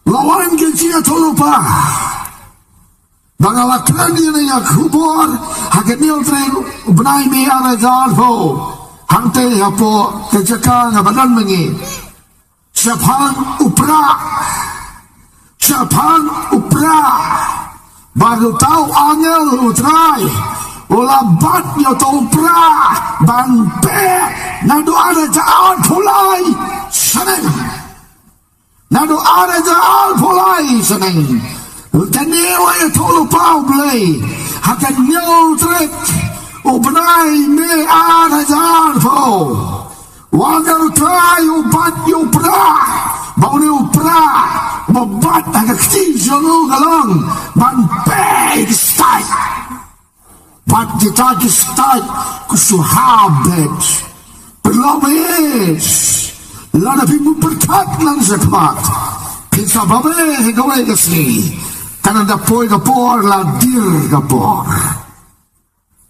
lawan kecil tolupa bangalakran ini yang kubur haket niltren benai mi ara jarho hante hapo kejaka ngabadan mengi siapang upra baru tahu angel utrai ulabat yo upra bangpe nado ada jalan pulai seneng nado ada jalan pulai seneng Kaniwa ya tolu pau blay hakan nyotret ubnai me ada jarfo wagar trai ubat upra bauni upra mabat agak tijalu galong man big style but kita style kusuhabet berlobes lada bimu berkat nang zakmat kita babe gawe gasni karena dapoi kapor la dir kapor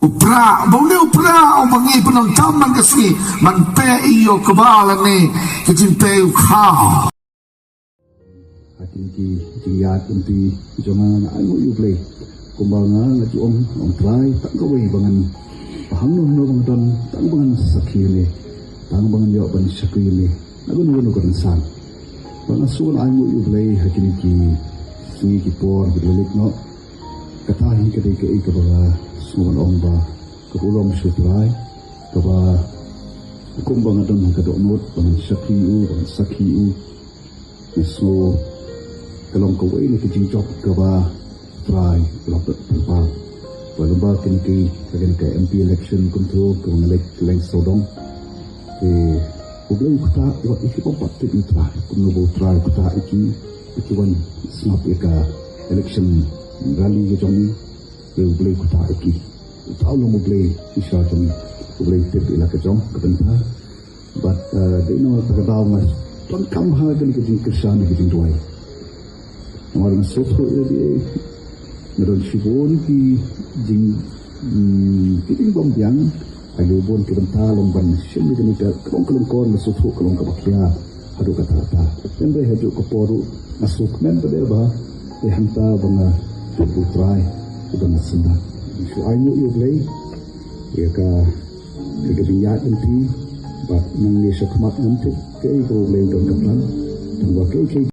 upra baune upra o mangi penong taman kasi man pe iyo kebalan ni kecil pe ukha hati jiat unti jangan ayo play kumbangan lagi om try tak gawe bangan paham no bangan tak bangan sakile tak bangan yo ban sakile aku no kan san bangan suan ayo play hati ni kipor berlelik no katahi ketika itu bahwa semua orang bah kepulauan Sumatera bahwa kumbang ada mengkedok not bangan sakiu so kalau kau ini kejinjok bahwa try dapat berapa bahwa kini ke MP election control kau melek leng sodong boleh kita buat isi pompat itu try kau try kita Ikiwan snap eka election rally ke jami boleh kota iki tahu lo boleh isya jami boleh tip ila ke jam kebentar but they know terkadang mas pun kam ha kan ke kesan ke duai orang sosok dia meron sibon ki jing kiting bom yang ayo bon kebentar lomban sini kan ke kolong sosok kolong kabakia hadu kata dan dia hadu ke poru masuk member bah hanta banga putrai udah sendak so I know you play ya ka kegiatan inti but nang ni sakmat nanti ke go play don kaplan dan wa ke